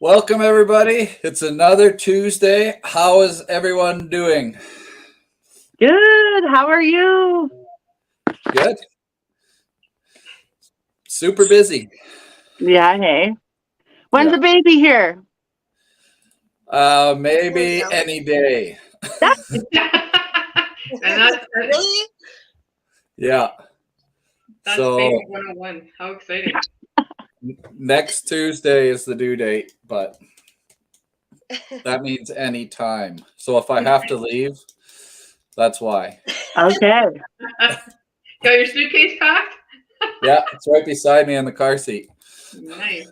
Welcome, everybody. It's another Tuesday. How is everyone doing? Good. How are you? Good. Super busy. Yeah, hey. When's the baby here? Maybe any day. And that's Really? Yeah. That's So baby 101. How exciting. next Tuesday is the due date, but that means any time. So if I have to leave, that's why. Okay. Got your suitcase packed? Yeah, it's right beside me in the car seat. Nice.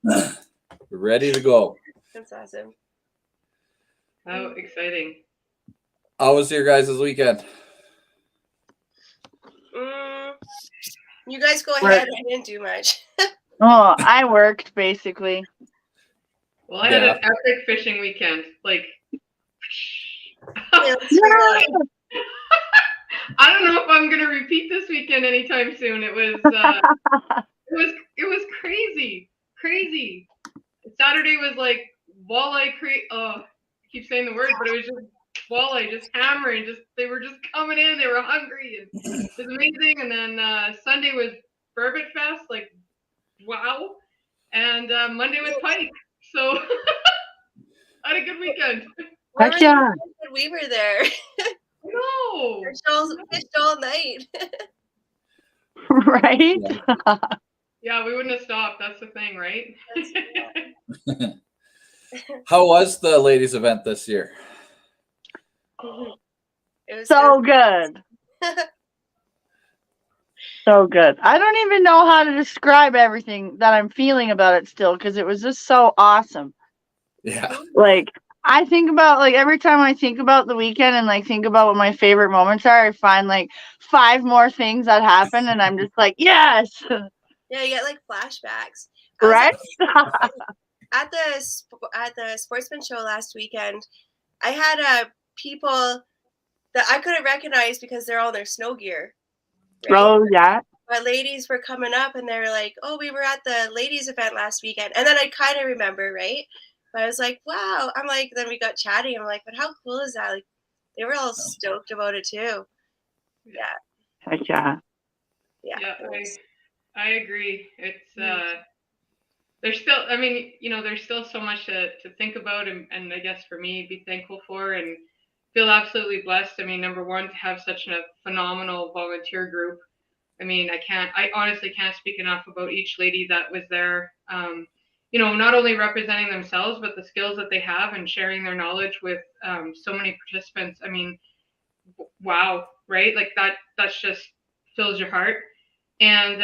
We're ready to go. That's awesome. How exciting. How was your guys' weekend? You guys go ahead. I didn't do much. Oh, I worked basically. Well, I had an epic fishing weekend. Like, Yeah, let's hear about it. I don't know if I'm gonna repeat this weekend anytime soon. It was crazy. Saturday was like walleye I keep saying the word, but it was just walleye just hammering. They were just coming in. They were hungry, and it was amazing. And then Sunday was Burbot Fest, like wow. And Monday was pike. So I had a good weekend. Where Heck yeah. when we were there? No. Fished all night. Right? Yeah, we wouldn't have stopped. That's the thing, right? How was the ladies' event this year? It was So good. So good. I don't even know how to describe everything that I'm feeling about it still because it was just so awesome. Yeah. Like, I think about, like, every time I think about the weekend and, like, think about what my favorite moments are, I find, like, 5 more things that happened, and I'm just like, yes! Yeah, you get, like, flashbacks. Right? At the sportsman show last weekend, I had people that I couldn't recognize because they're all in their snow gear. Right? Oh, yeah. But ladies were coming up, and they're like, oh, we were at the ladies event last weekend. And then I kind of remember, right? But I was like, wow. I'm like, then we got chatting. I'm like, but how cool is that? Like, they were all stoked about it too. Yeah. Heck yeah. Yeah. I agree. It's there's still, I mean, there's still so much to think about and I guess for me, be thankful for and feel absolutely blessed. I mean, number one, to have such a phenomenal volunteer group. I mean, I honestly can't speak enough about each lady that was there. Not only representing themselves, but the skills that they have and sharing their knowledge with so many participants. I mean, wow, right? Like that's just fills your heart. And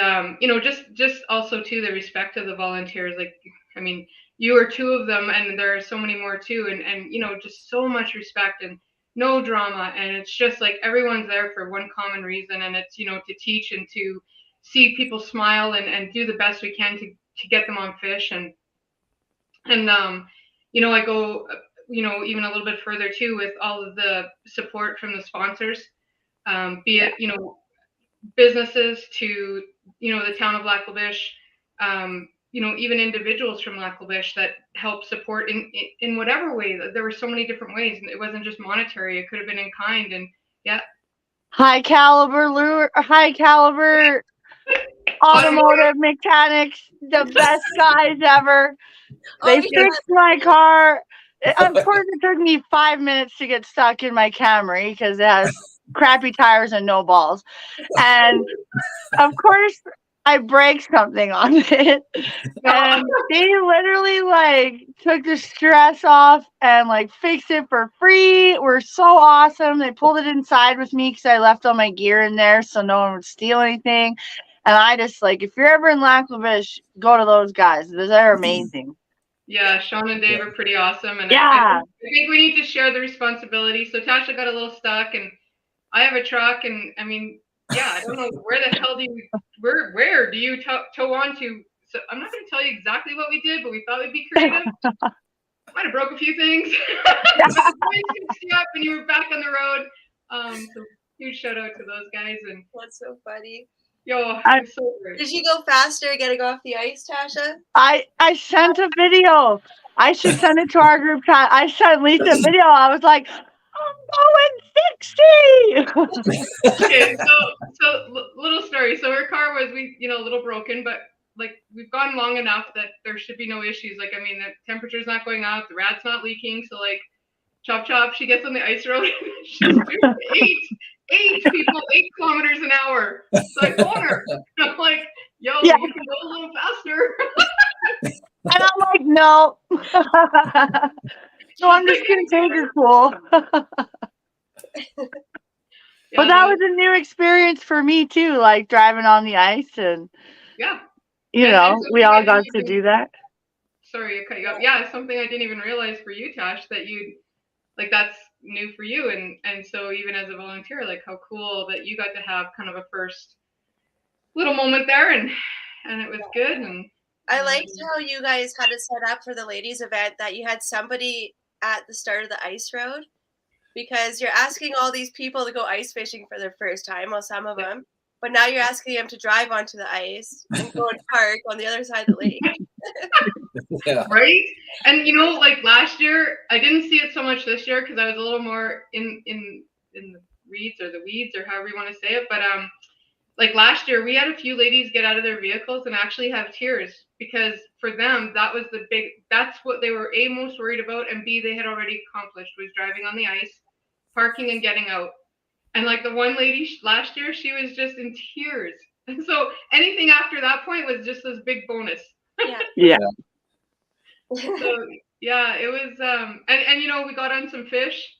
just also too the respect of the volunteers. Like, I mean, you are 2 of them, and there are so many more too, and just so much respect and no drama, and it's just like everyone's there for one common reason, and it's to teach and to see people smile and do the best we can to get them on fish and I go even a little bit further too with all of the support from the sponsors, be it businesses to the town of Lac-La-Biche, even individuals from Lac-La-Biche that help support in whatever way. There were so many different ways, and it wasn't just monetary. It could have been in kind, and yeah. High caliber automotive mechanics, the best guys ever. They fixed my car. Of course, it took me 5 minutes to get stuck in my Camry because it has crappy tires and no balls. And of course, I break something on it. And they literally took the stress off and fixed it for free. We're so awesome. They pulled it inside with me because I left all my gear in there so no one would steal anything. And I just if you're ever in Lac-La-Biche, go to those guys. They're amazing. Yeah, Sean and Dave are pretty awesome, and yeah. I think we need to share the responsibility. So Tasha got a little stuck, and I have a truck, and I mean, yeah, I don't know where do you tow on to? So I'm not going to tell you exactly what we did, but we thought we'd be creative. Might have broke a few things, but the points fixed you up, and you were back on the road. So huge shout out to those guys, and that's so funny. Yo, I- it's so great. Did you go faster getting off the ice, Tasha? I sent a video. I should send it to our group chat. I sent Lisa a video. I was like, I'm going 60. Okay, little story. So her car was a little broken, but like we've gone long enough that there should be no issues. Like, I mean, the temperature's not going up, the rat's not leaking. So like, chop, she gets on the ice road. She's doing 8 people, 8 kilometers an hour. So I phone her. I'm like, yo, Yeah. you can go a little faster. And I'm like, no. No, I'm just going to take her cool. But that was a new experience for me too, like driving on the ice, and yeah, you know, we all got to do that. Sorry, I cut you off. Yeah, it's something I didn't even realize for you, Tash, that you like that's new for you, and so even as a volunteer, like how cool that you got to have kind of a first little moment there, and it was good. And I liked how you guys had it set up for the ladies event, that you had somebody at the start of the ice road, because you're asking all these people to go ice fishing for their first time, well, some of them, but now you're asking them to drive onto the ice and go and park on the other side of the lake. Yeah. Right? And like last year, I didn't see it so much this year because I was a little more in the weeds or however you want to say it. But like last year, we had a few ladies get out of their vehicles and actually have tears, because for them that's what they were A, most worried about, and B, they had already accomplished, was driving on the ice, parking and getting out. And like the one lady last year, she was just in tears. And so anything after that point was just this big bonus. Yeah. So yeah, it was and we got on some fish,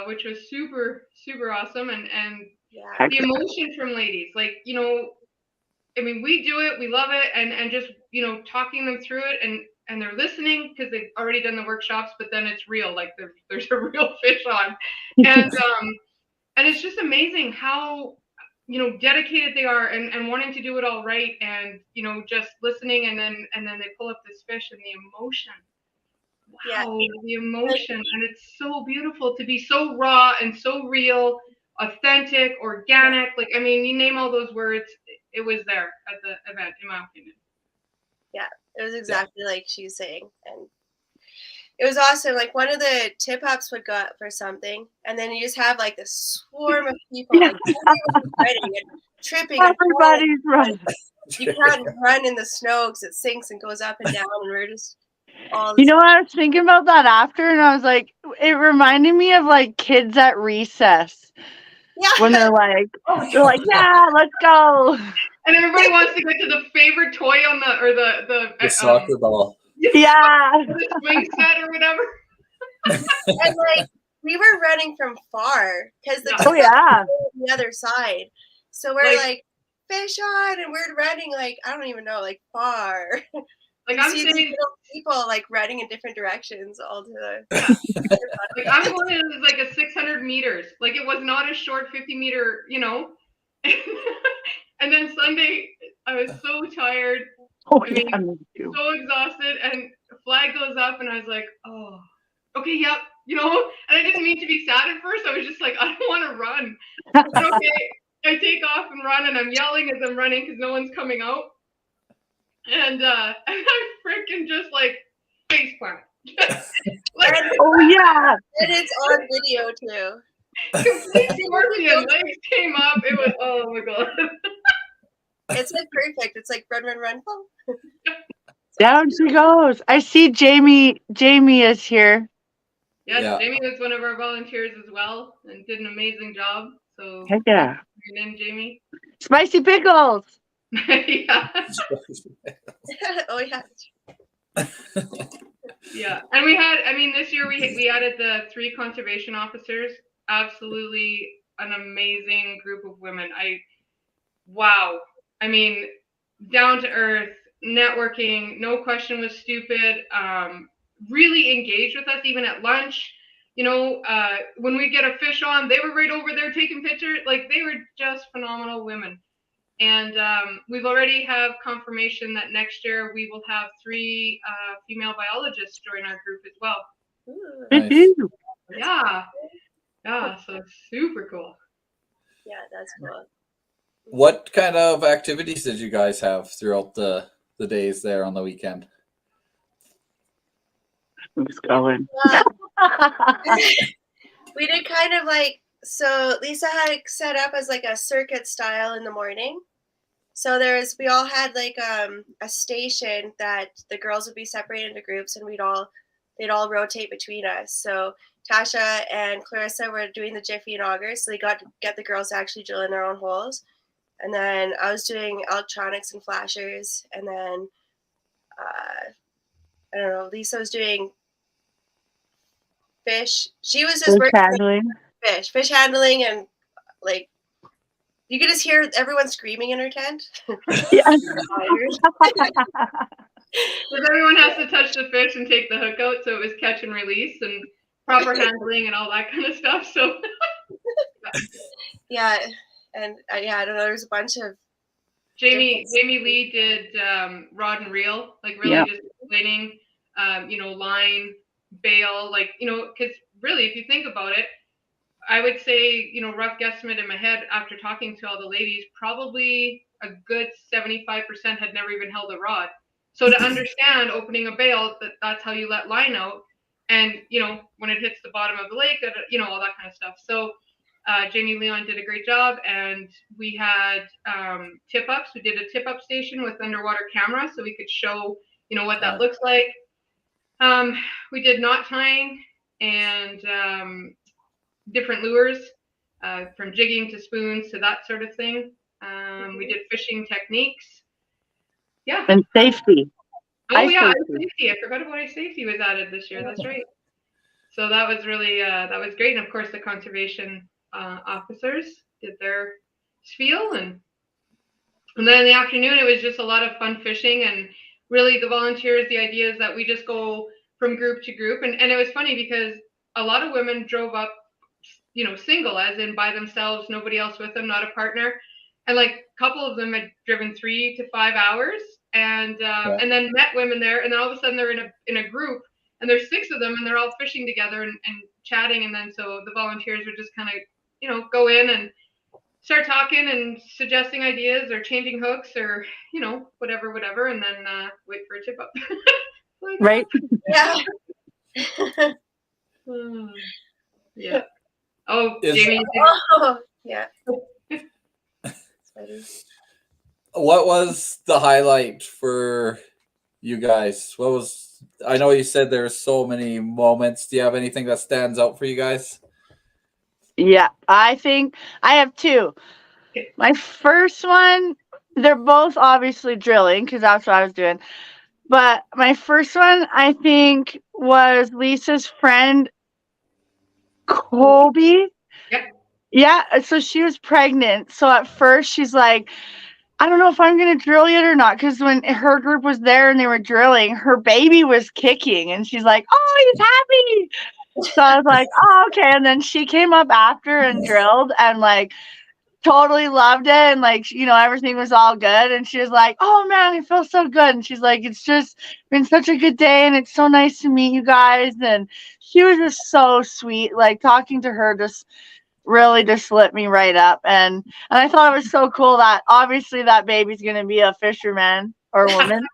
which was super, super awesome, and Yeah. the emotion from ladies, like, I mean, we do it, we love it, and just talking them through it, and they're listening because they've already done the workshops, but then it's real, like there's a real fish on, and it's just amazing how dedicated they are, and wanting to do it all right, and just listening, and then they pull up this fish, and the emotion. Wow, the emotion, and it's so beautiful to be so raw and so real, authentic, organic. Like, I mean, you name all those words, it was there at the event, in my opinion. Yeah, it was exactly like she was saying, and it was awesome. Like, one of the tip-ups would go up for something, and then you just have like this swarm of people, like everyone's running and tripping. Everybody's running. You can't run in the snow because it sinks and goes up and down, and we're just all. You know what, I was thinking about that after, and I was like, it reminded me of like kids at recess. Yeah. When they're like, yeah, let's go. And everybody wants to get to the favorite toy on the soccer ball. Yeah. The swing set or whatever. And like, we were running from far because the the other side. So we're like fish on, and we're running like, I don't even know, like far. Like, I'm saying, people like running in different directions all to the. Like, I'm going to like a 600 meters. Like, it was not a short 50-meter, And then Sunday, I was so tired. So exhausted, and flag goes up, and I was like, oh, okay, yep, and I didn't mean to be sad at first. I was just like, I don't want to run. But okay, I take off and run, and I'm yelling as I'm running because no one's coming out. And I freaking just like face plant. Oh yeah. And it's on video too. Completely scorpion legs came up. It was, oh my god. It's like perfect. It's like run. Down she goes. I see Jamie. Jamie is here. Yes, yeah. Jamie was one of our volunteers as well and did an amazing job. So heck yeah. Your name, Jamie? Spicy pickles. Yeah. Oh yeah. Yeah, and we had. I mean, this year we added the 3 conservation officers. Absolutely an amazing group of women. Wow. I mean, down to earth, networking, no question was stupid. Really engaged with us, even at lunch. When we get a fish on, they were right over there taking pictures. Like, they were just phenomenal women. And we've already have confirmation that next year we will have 3 female biologists join our group as well. Nice. Yeah. Yeah, so it's super cool. Yeah, that's cool. What kind of activities did you guys have throughout the days there on the weekend? Who's going? Well, we did kind of like, so Lisa had it set up as like a circuit style in the morning. So we all had like a station that the girls would be separated into groups, and they'd all rotate between us. So Tasha and Clarissa were doing the Jiffy and augers, so they got to get the girls to actually drill in their own holes. And then I was doing electronics and flashers, and then I don't know, Lisa was doing fish. She was just Fish working handling. like fish handling, and like you could just hear everyone screaming in her tent. Yeah. Because everyone has to touch the fish and take the hook out, so it was catch and release and proper handling and all that kind of stuff. So Yeah, and I don't know. There's a bunch of Jamie Lee did rod and reel, like really just explaining, line, bail, like, because really, if you think about it, I would say, rough guesstimate in my head after talking to all the ladies, probably a good 75% had never even held a rod. So to understand opening a bail, that's how you let line out. And, when it hits the bottom of the lake, all that kind of stuff. So Jamie Leon did a great job. And we had tip ups. We did a tip up station with underwater camera so we could show, what that looks like. We did knot tying and different lures, from jigging to spoons to that sort of thing. We did fishing techniques. Yeah. And safety. Ice safety. I forgot about ice safety was added this year. That's right. So that was really that was great. And of course, the conservation officers did their spiel, and then in the afternoon it was just a lot of fun fishing, and really the volunteers. The idea is that we just go from group to group, and it was funny because a lot of women drove up, single, as in by themselves, nobody else with them, not a partner. And like a couple of them had driven 3 to 5 hours, and then met women there, and then all of a sudden they're in a group, and there's 6 of them, and they're all fishing together and chatting, and then so the volunteers would just kind of go in and start talking and suggesting ideas or changing hooks or whatever, and then wait for a tip up. Right? Yeah. Yeah. Oh, Jamie. Oh, yeah. What was the highlight for you guys? I know you said there's so many moments. Do you have anything that stands out for you guys? Yeah, I think I have 2. My first one, they're both obviously drilling because that's what I was doing. But my first one, I think, was Lisa's friend, Colby. Yep. Yeah, so she was pregnant. So at first she's like, I don't know if I'm going to drill yet or not. Because when her group was there and they were drilling, her baby was kicking. And she's like, oh, he's happy. So I was like, oh, okay. And then she came up after and drilled and like totally loved it. And like, everything was all good. And she was like, oh man, I feel so good. And she's like, it's just been such a good day. And it's so nice to meet you guys. And she was just so sweet. Like talking to her just really just lit me right up. And I thought it was so cool that obviously that baby's going to be a fisherman or woman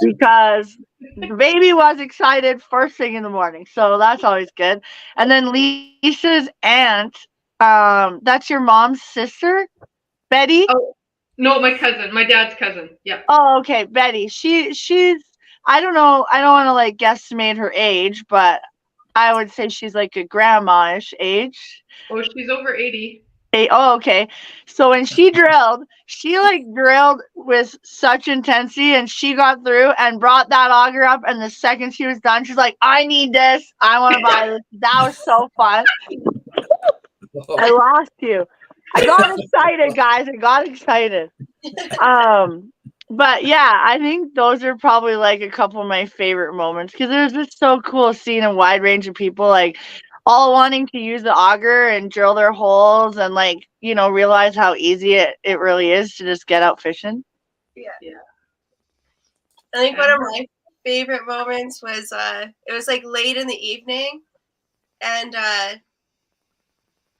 because the baby was excited first thing in the morning. So that's always good. And then Lisa's aunt, that's your mom's sister, Betty? Oh, no, my cousin, my dad's cousin. Yeah. Oh, okay. Betty. She's, I don't know. I don't want to like guesstimate her age, but I would say she's like a grandma-ish age. Oh, she's over 80. Oh, okay. So when she drilled with such intensity, and she got through and brought that auger up. And the second she was done, she's like, I need this. I want to buy this. That was so fun. I lost you. I got excited, guys. I got excited. But yeah, I think those are probably like a couple of my favorite moments because it was just so cool seeing a wide range of people like all wanting to use the auger and drill their holes and like, realize how easy it really is to just get out fishing. Yeah. I think one of my favorite moments was it was like late in the evening, and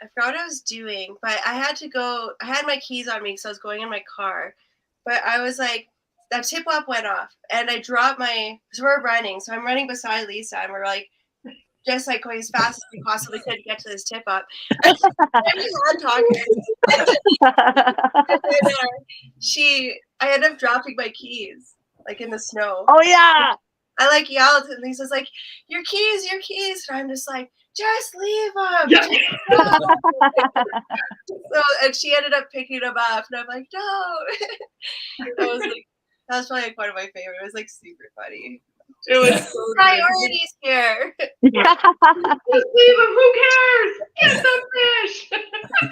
I forgot what I was doing, but I had to go. I had my keys on me because I was going in my car. But I was like, that tip up went off, and I dropped my. So we're running, so I'm running beside Lisa, and we're like, just like going as fast as we possibly could to get to this tip up. And talking. I ended up dropping my keys like in the snow. Oh yeah. I like yelled, and Lisa's like, your keys, and I'm just like, just leave them. So, and she ended up picking them up, and I'm like, no. That was probably like one of my favorite. It was like super funny. It was so priorities here. Just leave them. Who cares? Get the fish.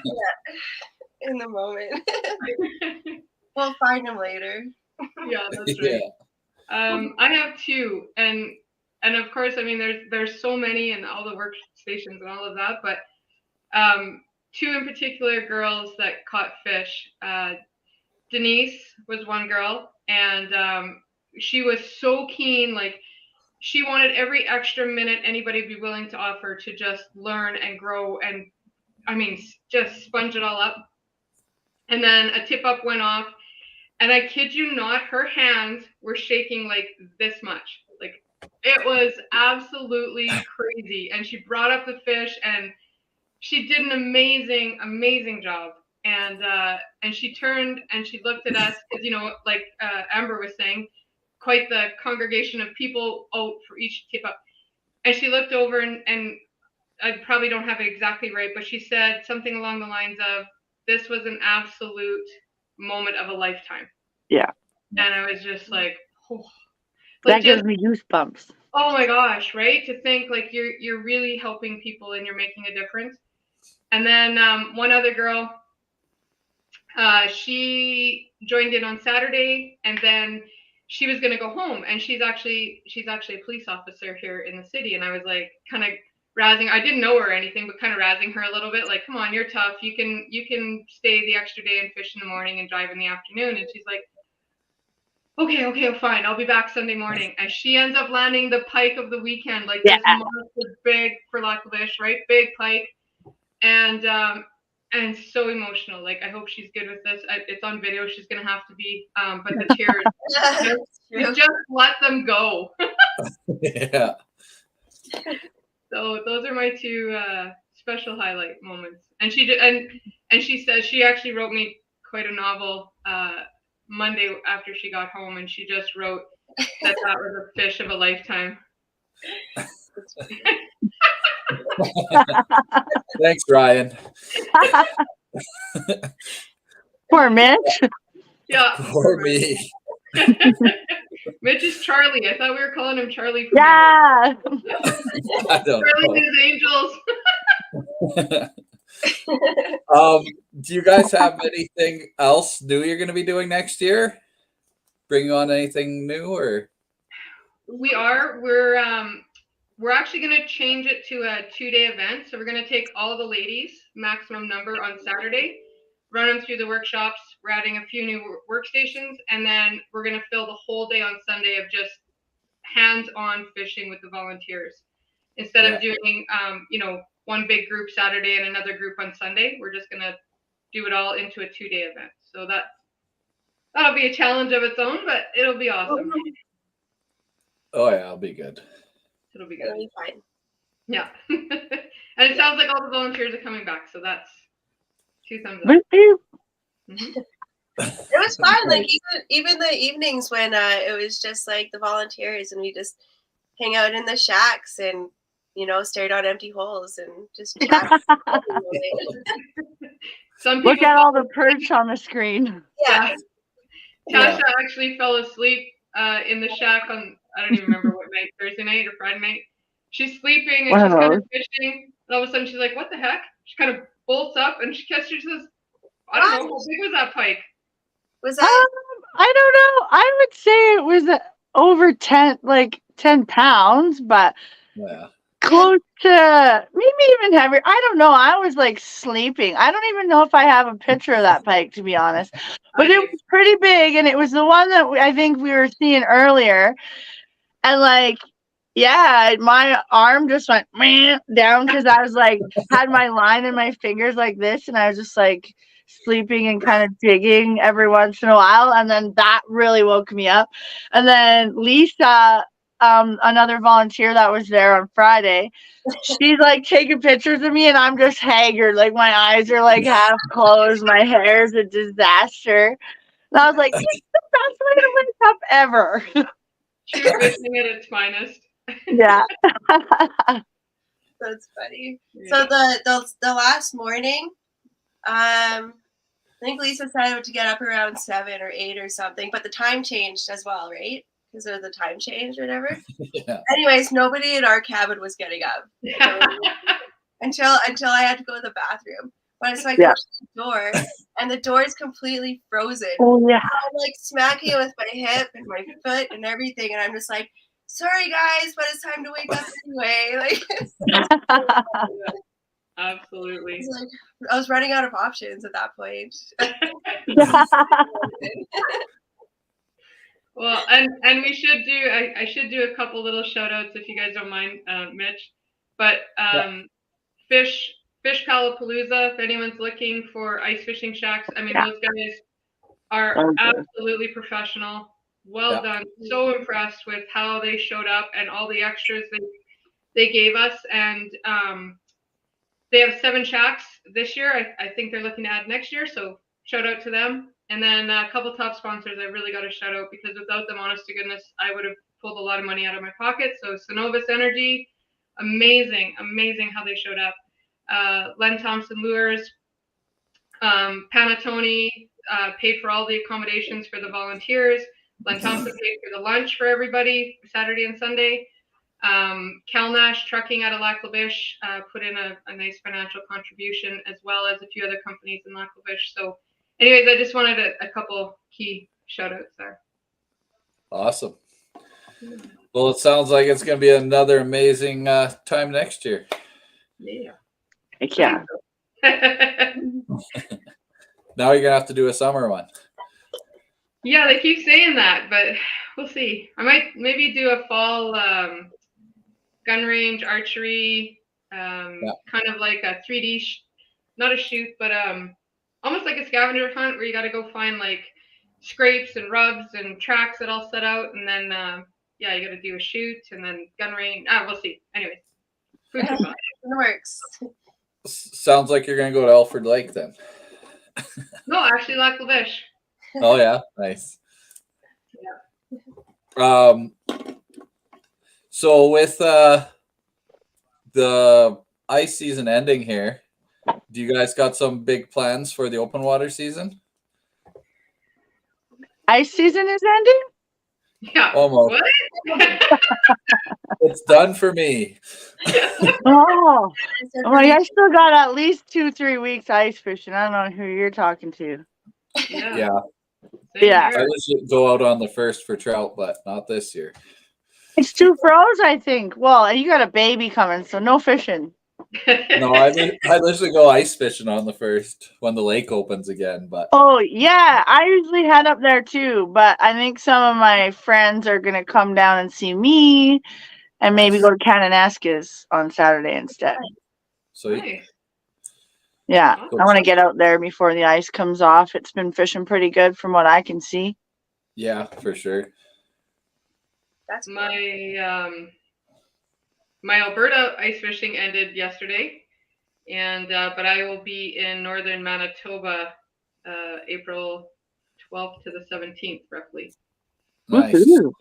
Yeah. In the moment. We'll find them later. Yeah, that's right. I have two, and of course, I mean, there's so many, and all the workstations and all of that, but two in particular girls that caught fish. Denise was one girl, and she was so keen, like she wanted every extra minute anybody would be willing to offer to just learn and grow, and I mean, just sponge it all up. And then a tip up went off, and I kid you not, her hands were shaking like this much. Like it was absolutely crazy. And she brought up the fish, and she did an amazing job. And she turned and she looked at us, because, you know, like Amber was saying, quite the congregation of people out for each tip up. And she looked over, and I probably don't have it exactly right, but she said something along the lines of, this was an absolute moment of a lifetime. Yeah. And I was just like, oh. That gives me goosebumps. Oh my gosh, right? To think like you're really helping people and you're making a difference. And then one other girl, she joined in on Saturday, and then she was gonna go home, and she's actually a police officer here in the city. And I was like kind of razzing, I didn't know her or anything, but kind of razzing her a little bit, like, come on, you're tough. You can stay the extra day and fish in the morning and drive in the afternoon. And she's like, okay, fine. I'll be back Sunday morning. And she ends up landing the pike of the weekend, like this monster big, for lack of fish, right? Big pike. And so emotional. Like, I hope she's good with this. It's on video. She's going to have to be. But the tears, just let them go. Yeah. So those are my two special highlight moments. And she did, and she said she actually wrote me quite a novel Monday after she got home, and she just wrote that was a fish of a lifetime. Thanks, Ryan. Poor Mitch. Yeah. Poor me. Mitch is Charlie. I thought we were calling him Charlie. Yeah. I don't Charlie know. and his angels. Do you guys have anything else new you're going to be doing next year? Bring on anything new, or? We're actually going to change it to a 2-day event. So we're going to take all the ladies, maximum number, on Saturday, run them through the workshops. We're adding a few new workstations, and then we're going to fill the whole day on Sunday of just hands-on fishing with the volunteers. Instead of doing, one big group Saturday and another group on Sunday, we're just going to do it all into a 2-day event. So that'll be a challenge of its own, but it'll be awesome. Oh yeah, it'll be good. It'll be good. It'll be fine. Yeah. And it sounds like all the volunteers are coming back, so that's 2 thumbs up. Mm-hmm. It was fun. Like even the evenings when it was just like the volunteers, and we just hang out in the shacks and stared on empty holes and just chat. Look at all the perch on the screen. Yeah. Tasha actually fell asleep in the shack on, I don't even remember what night, Thursday night or Friday night. She's sleeping and she's kind of fishing, and all of a sudden she's like, what the heck? She kind of bolts up and she says, I don't know, how big was that pike? Was that? I don't know. I would say it was over 10 pounds, but close to maybe even heavier. I don't know. I was like sleeping. I don't even know if I have a picture of that pike, to be honest. But it was pretty big, and it was the one that I think we were seeing earlier. And like, Yeah, my arm just went meh down because I was like had my line in my fingers like this, and I was just like sleeping and kind of digging every once in a while, and then that really woke me up. And then Lisa, another volunteer that was there on Friday, she's like taking pictures of me, and I'm just haggard, like my eyes are like half closed, my hair's a disaster, and I was like, "This is the best way to wake up ever." True fishing at its finest. Yeah. That's funny. Yeah. So the last morning, I think Lisa said to get up around 7 or 8 or something, but the time changed as well, right? Because of the time change or whatever. Yeah. Anyways, nobody in our cabin was getting up until I had to go to the bathroom. But so I Yeah. pushed the door, and the door is completely frozen. Oh yeah. I'm like smacking it with my hip and my foot and everything, and I'm just like, "Sorry guys, but it's time to wake up anyway." Like, Absolutely. it's like I was running out of options at that point. Well, and we should do. I should do a couple little shout outs if you guys don't mind, Mitch. But Fish Palapalooza, if anyone's looking for ice fishing shacks, I mean those guys are absolutely professional. Well done. So impressed with how they showed up and all the extras they gave us. And they have 7 shacks this year. I think they're looking to add next year. So shout out to them. And then a couple top sponsors I really got to shout out, because without them, honest to goodness, I would have pulled a lot of money out of my pocket. So Synovus Energy, amazing how they showed up. Len Thompson Lures, Panettone paid for all the accommodations for the volunteers. Len Thompson paid for the lunch for everybody Saturday and Sunday. Cal Nash Trucking out of Lac La Biche put in a nice financial contribution, as well as a few other companies in Lac La Biche. So anyways, I just wanted a couple key shout outs there. Awesome. Well, it sounds like it's going to be another amazing time next year. Yeah. Heck yeah. Now you're going to have to do a summer one. Yeah, they keep saying that, but we'll see. I might maybe do a fall gun range, archery, kind of like a 3D, not a shoot, but almost like a scavenger hunt where you got to go find like scrapes and rubs and tracks that all set out, and then you got to do a shoot and then gun range. We'll see. Anyways, food for thought. It works. Sounds like you're going to go to Alfred Lake then. No, actually, Lac La Biche. Oh yeah, nice. Yeah. So with the ice season ending here, do you guys got some big plans for the open water season? Ice season is ending? Yeah. Almost. What? It's done for me. Oh, well, I still got at least 2-3 weeks ice fishing. I don't know who you're talking to. Yeah. I Yeah. usually go out on the 1st for trout, but not this year. It's too froze, I think. Well, and you got a baby coming, so no fishing. No, I usually go ice fishing on the 1st when the lake opens again. But Oh yeah, I usually head up there too, but I think some of my friends are gonna come down and see me, and maybe go to Kananaskis on Saturday instead. So Nice. Yeah, Cool. I want to get out there before the ice comes off. It's been fishing pretty good from what I can see. yeah, for sure. That's cool. My Alberta ice fishing ended yesterday, and but I will be in northern Manitoba April 12th to the 17th, roughly. Nice. Woohoo.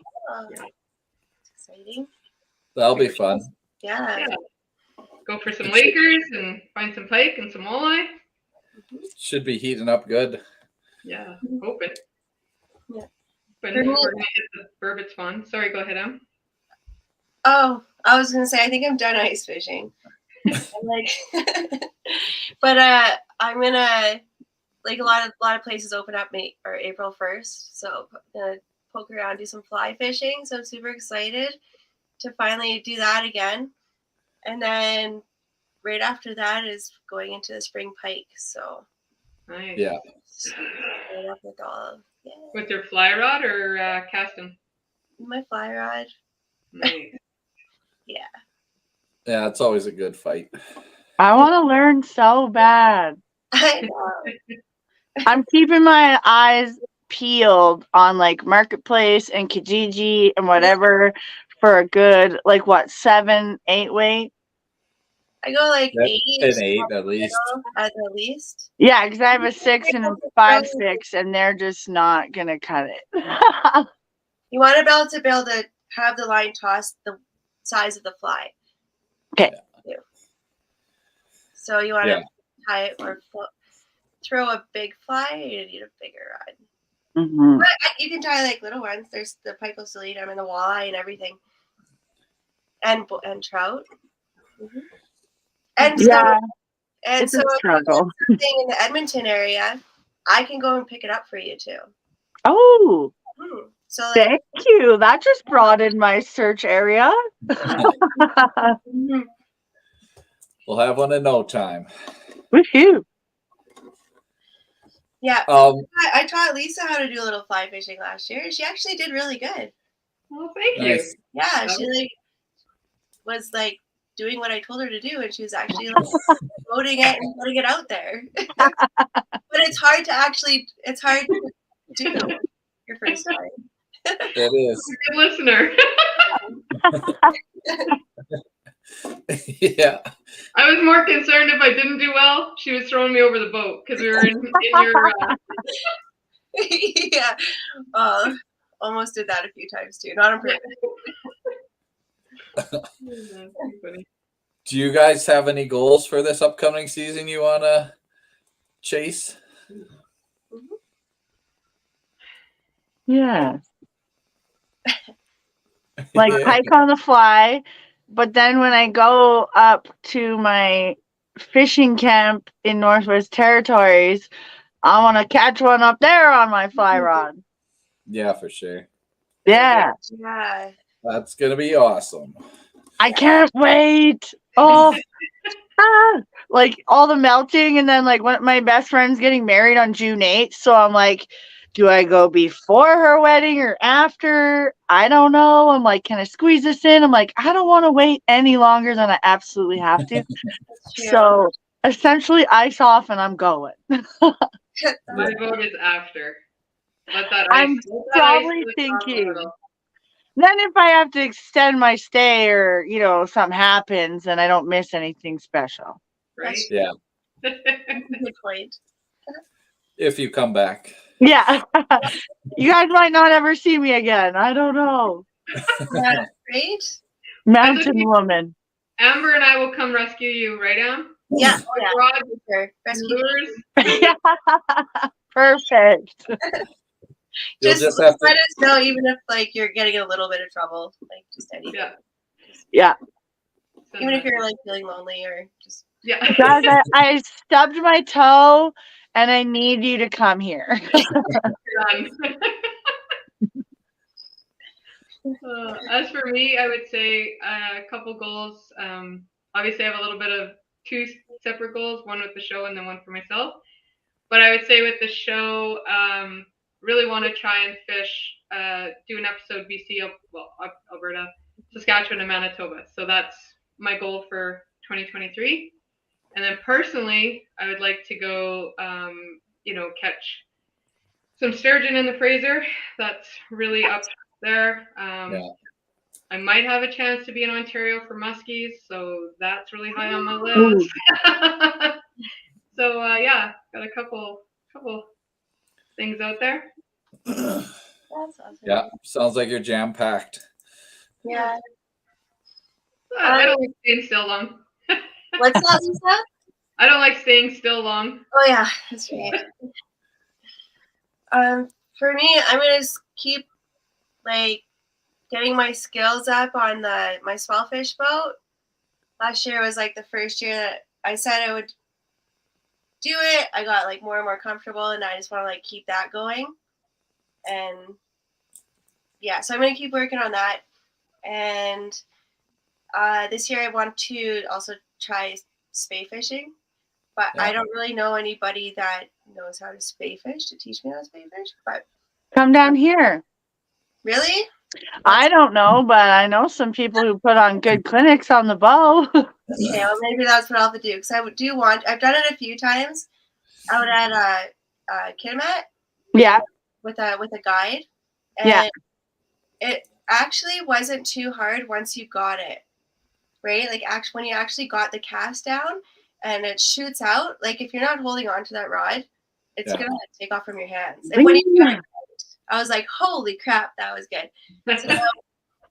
It's exciting. That'll be fun. Yeah. Go for some Lakers and find some pike and some walleye. Should be heating up good. Yeah, hoping. Yeah. But we're gonna hit the burbot spawn. Sorry, go ahead, Em. Oh, I was gonna say I think I'm done ice fishing. I'm like, but I'm gonna like a lot of places open up April 1st, so I'm gonna poke around, do some fly fishing. So I'm super excited to finally do that again. And then right after that is going into the spring pike. So Nice. Yeah. right up with all With your fly rod or casting? my fly rod. Nice. Yeah, it's always a good fight. I want to learn so bad. I know. I'm keeping my eyes peeled on like Marketplace and Kijiji and whatever for a good like what 7, 8 weight. I go like Yep, 8 an 8 at least. at the least. Yeah, because I have a 6 and a 5'6", and they're just not gonna cut it. You want to be able to have the line toss the size of the fly. Okay. Yeah. So you want Yeah. to tie it or throw a big fly. You need a bigger rod. Mhm. But you can tie like little ones. There's the picosolitum and the walleye and everything, and trout. Mm-hmm. And Yeah, and it's so a if you struggle. get something in the Edmonton area, I can go and pick it up for you too. Oh, So like, thank you. That just broadened my search area. We'll have one in no time. Woohoo. yeah, I taught Lisa how to do a little fly fishing last year. She actually did really good. Well, thank Nice. you. Yeah, she like was like doing what I told her to do, and she was actually like loading it and putting it out there. But it's hard to do your first time. It is. Good listener. Yeah. I was more concerned if I didn't do well, she was throwing me over the boat because we were in your. Yeah, almost did that a few times too. Not on purpose. That's funny. Do you guys have any goals for this upcoming season you want to chase? Yeah. Like Yeah. hike on the fly, but then when I go up to my fishing camp in Northwest Territories, I want to catch one up there on my fly rod. Yeah, for sure. Yeah. Yeah. That's going to be awesome. I can't wait. Oh, like all the melting, and then like one of my best friend's getting married on June 8th, so I'm like, do I go before her wedding or after? I don't know. I'm like, can I squeeze this in? I'm like, I don't want to wait any longer than I absolutely have to. So essentially, ice off, and I'm going. My vote is after. Let that I'm probably thinking. Then if I have to extend my stay or, something happens and I don't miss anything special. Right? Yeah. Good point. If you come back. Yeah. You guys might not ever see me again. I don't know. Yeah, right? Mountain woman. Amber and I will come rescue you, right, Am? Yeah. Rod, Sure. Rescue. lures. Perfect. You'll Just have let to. us know, even if like you're getting in a little bit of trouble, like just anything. Yeah. Even if you're like feeling lonely or just. Yeah. Guys, I stubbed my toe and I need you to come here. As for me, I would say a couple goals. Obviously, I have a little bit of 2 separate goals, one with the show and then one for myself. But I would say with the show, really want to try and fish, do an episode BC, Alberta, Saskatchewan, and Manitoba. So that's my goal for 2023. And then personally, I would like to go, catch some sturgeon in the Fraser. That's really up there. I might have a chance to be in Ontario for muskies, so that's really high on my list. So got a couple things out there. That's awesome. Yeah, sounds like you're jam packed. Yeah. I don't like staying still long. What's that, Lisa? I don't like staying still long. Oh yeah, that's right. For me, I'm gonna keep like getting my skills up on my small fish boat. Last year was like the first year that I said I would do it. I got like more and more comfortable, and I just want to like keep that going. And yeah, so I'm gonna keep working on that. And this year I want to also try spay fishing, but I don't really know anybody that knows how to spay fish to teach me how to spay fish. But Come down here. really? I don't know, but I know some people who put on good clinics on the bow. Okay, well, maybe that's what I'll have to do because I've done it a few times out at Kitimat Yeah, with a guide, yeah. and it actually wasn't too hard once you got it, right? Like when you actually got the cast down and it shoots out, like if you're not holding on to that rod, it's Yeah. gonna take off from your hands. And when you got it, I was like, holy crap, that was good. So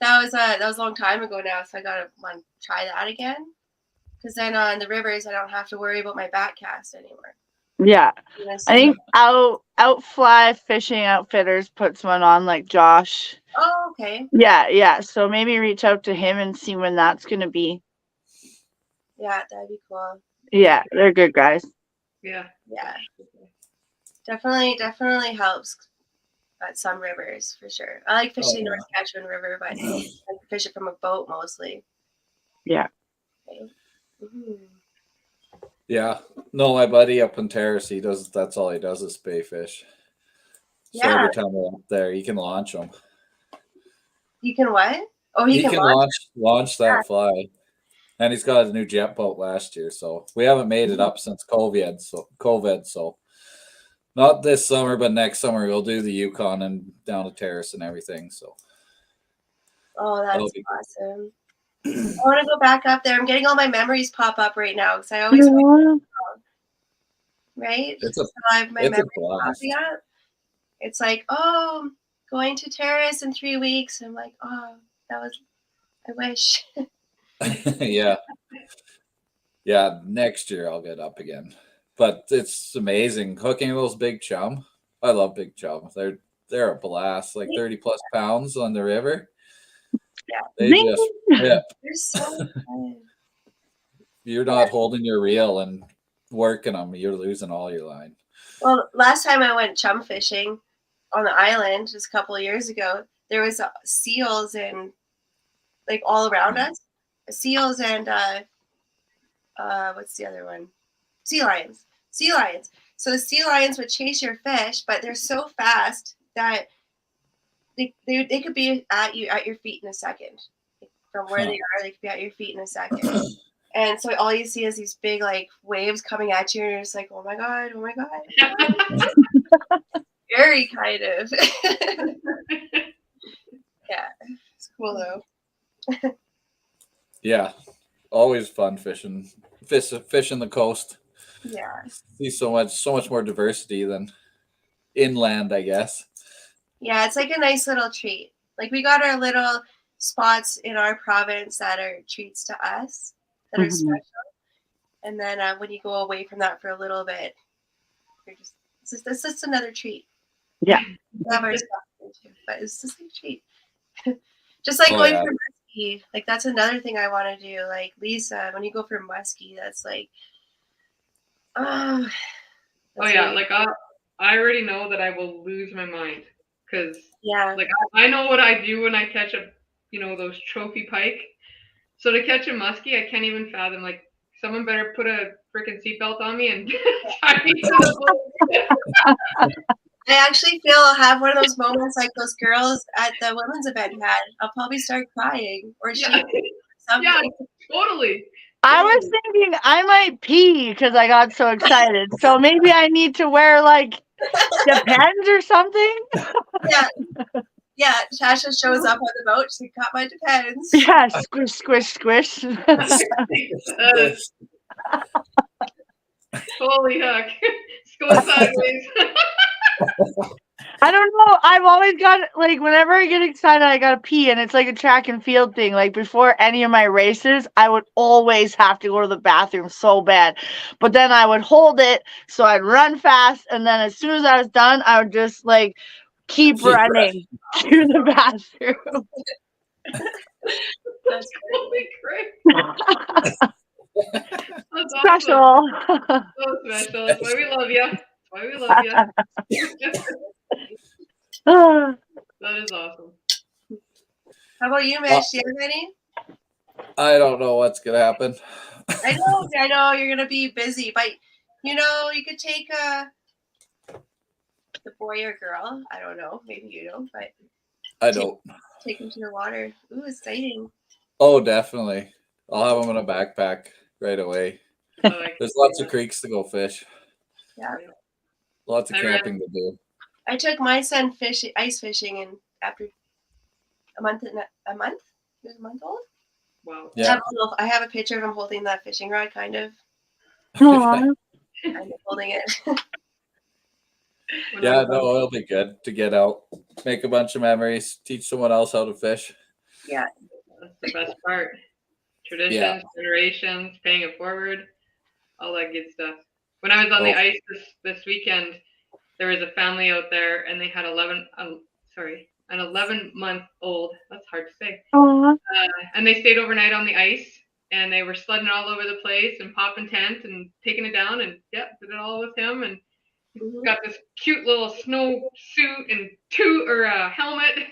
that was a long time ago now, so I gotta want to try that again. Because then on the rivers, I don't have to worry about my back cast anymore. Yeah. You know, I think Outfly Fishing Outfitters puts one on, like Josh. oh, okay. Yeah. So maybe reach out to him and see when that's gonna be. Yeah, that'd be cool. Yeah, they're good guys. Yeah. Yeah. Definitely helps at some rivers for sure. I like fishing North Saskatchewan River, but I fish it from a boat mostly. Yeah. Okay. Mm-hmm. Yeah. No, my buddy up in Terrace, that's all he does is spay fish. So Yeah. every time we're up there, he can launch them. You can what? Oh, he can launch that fly. And he's got a new jet boat last year, so we haven't made it up since COVID. So not this summer, but next summer we'll do the Yukon and down to Terrace and everything. So oh, that's awesome. I want to go back up there. I'm getting all my memories pop up right now because I always right. It's I have my memories popping up. It's like, oh, going to Terrace in 3 weeks. I'm like, oh, I wish. Yeah. Next year I'll get up again. But it's amazing hooking those big chum. I love big chum. They're a blast, like 30 plus pounds on the river. Yeah. They just rip. They're so fun. You're not holding your reel and working them, you're losing all your line. Well, last time I went chum fishing on the island just a couple of years ago, there was seals and like all around us. Seals and what's the other one? Sea lions. So the sea lions would chase your fish, but they're so fast that they could be at your feet in a second. From where they are, they could be at your feet in a second. And so all you see is these big like waves coming at you, and you're just like, oh my god. Very kind of. Yeah, it's cool though. Yeah, always fun fishing the coast. Yeah. See so much more diversity than inland, I guess. Yeah, it's like a nice little treat. Like we got our little spots in our province that are treats to us that are special. And then when you go away from that for a little bit, it's just another treat. Yeah. We have our stuff too, but it's just a treat. Just like going for muskie. Like that's another thing I want to do. Like Lisa, when you go for muskie, that's like, Like I already know that I will lose my mind because like I know what I do when I catch those trophy pike. So to catch a muskie, I can't even fathom. Like someone better put a freaking seatbelt on me and tie me to the boat. I actually feel I'll have one of those moments like those girls at the women's event had. I'll probably start crying or something. Yeah, totally. I was thinking I might pee because I got so excited. So maybe I need to wear like Depends or something. Yeah. Tasha shows up on the boat. She got my Depends. Yeah, squish. Holy heck! It's going sideways. I don't know. I've always got like whenever I get excited, I gotta pee, and it's like a track and field thing. Like before any of my races, I would always have to go to the bathroom so bad, but then I would hold it, so I'd run fast, and then as soon as I was done, I would just like keep running to the bathroom. That's great. That's Special. Awesome. So special. That's why we love you. That is awesome. How about you, Mitch? Do you have any? I don't know what's gonna happen. I know you're gonna be busy, but you could take the boy or girl. I don't know, maybe you don't, but I don't. take them to the water. Ooh, exciting. Oh, definitely. I'll have them in a backpack right away. There's lots of creeks to go fish. Yeah. Lots of camping to do. I took my son ice fishing, and after a month, he was a month old. Wow. Yeah. I have a picture of him holding that fishing rod, kind of. Aww. I'm holding it. Yeah, no, it'll be good to get out, make a bunch of memories, teach someone else how to fish. Yeah. That's the best part. Traditions, generations, paying it forward, all that good stuff. When I was on the ice this weekend, there was a family out there, and they had an 11-month-old. That's hard to say. And they stayed overnight on the ice, and they were sledding all over the place and popping tent and taking it down, and did it all with him. And he's got this cute little snow suit and helmet.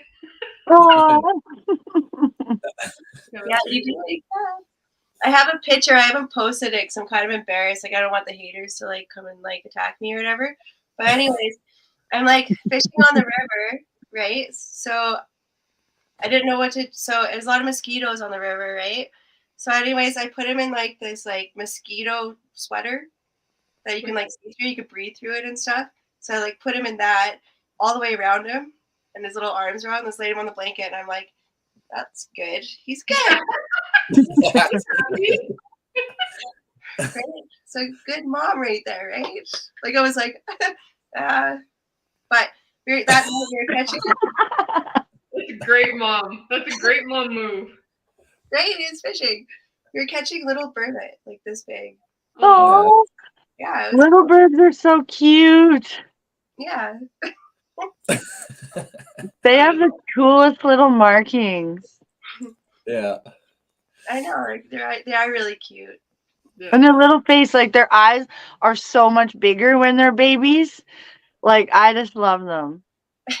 Yeah, you do like that. I have a picture. I haven't posted it because I'm kind of embarrassed. Like, I don't want the haters to like come and like attack me or whatever. But anyways, I'm like fishing on the river, right? So I didn't know what to. So there's a lot of mosquitoes on the river, right? So anyways, I put him in like this like mosquito sweater that you can like see through. You can breathe through it and stuff. So I like put him in that all the way around him, and his little arms around. Just laid him on the blanket, and I'm like, that's good. He's good. Right? So good mom right there, right? Like I was like, but we were catching. That's a great mom. That's a great mom move. Right, he was fishing. We were catching little burbot like this big. Oh, yeah. Little birds are so cute. Yeah. They have the coolest little markings. Yeah. I know, like they are really cute. Yeah. And their little face, like their eyes are so much bigger when they're babies. Like, I just love them.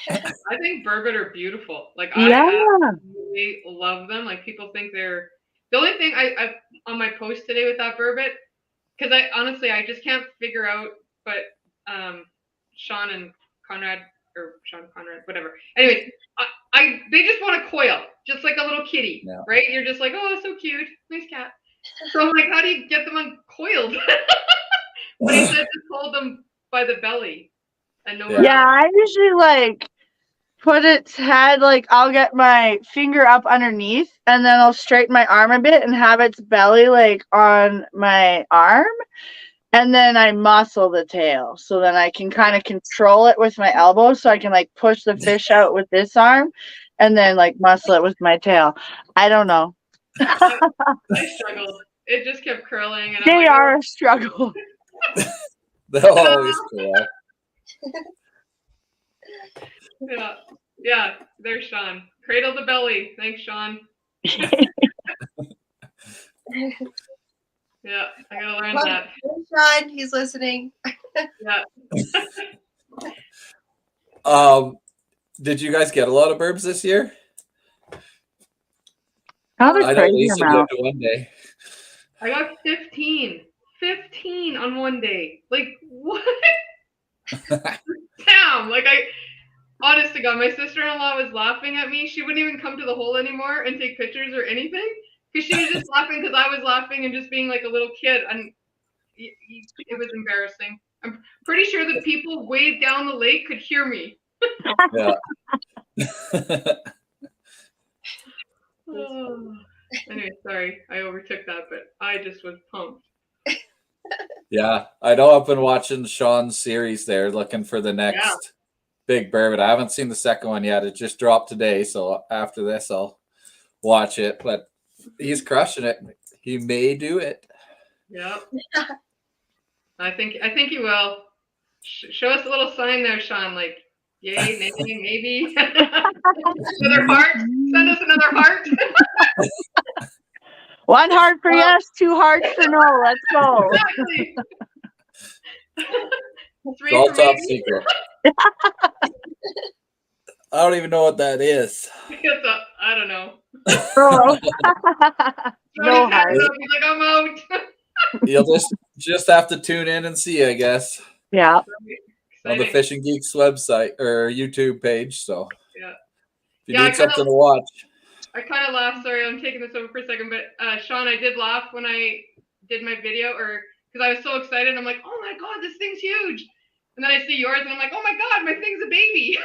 I think burbot are beautiful. Like, Yeah. I absolutely love them. Like, people think they're the only thing I on my post today with that burbot, because I just can't figure out. But Sean Conrad, whatever. Anyways, they just want to coil, just like a little kitty, right? You're just like, oh, so cute, nice cat. So I'm like, how do you get them uncoiled? But he said just hold them by the belly and nowhere. Yeah, I usually like put its head, like I'll get my finger up underneath and then I'll straighten my arm a bit and have its belly like on my arm. And then I muscle the tail. So then I can kind of control it with my elbow. So I can like push the fish out with this arm and then like muscle it with my tail. I don't know. I struggled. It just kept curling. And They are a struggle. They'll always curl. Yeah, there's Sean. Cradle the belly. Thanks, Sean. Yeah, I gotta learn that. Sean, he's listening. Yeah. Did you guys get a lot of burbs this year? I know Lisa did one day. I got 15. 15 on one day. Like, what? Damn. Like, honest to God, my sister-in-law was laughing at me. She wouldn't even come to the hole anymore and take pictures or anything. Because she was just laughing because I was laughing and just being like a little kid. And it was embarrassing. I'm pretty sure the people way down the lake could hear me. Yeah. Anyway, sorry. I overtook that, but I just was pumped. Yeah. I know I've been watching Sean's series there, looking for the next big burbot. I haven't seen the second one yet. It just dropped today. So after this, I'll watch it. But he's crushing it. He may do it. Yep. I think he will. Show us a little sign there, Sean. Like, yay, nay, maybe. Another heart. Send us another heart. 1 heart for yes, 2 hearts for no. Let's go. Exactly. It's all top secret. I don't even know what that is. I don't know. No heart. He's like, I'm out. You'll just have to tune in and see, I guess. Yeah. On the Fishing Geeks website or YouTube page. So yeah. if You need something to watch. I kind of laughed. Sorry, I'm taking this over for a second, but Sean, I did laugh when I did my video, or because I was so excited. I'm like, oh my god, this thing's huge. And then I see yours, and I'm like, oh my god, my thing's a baby.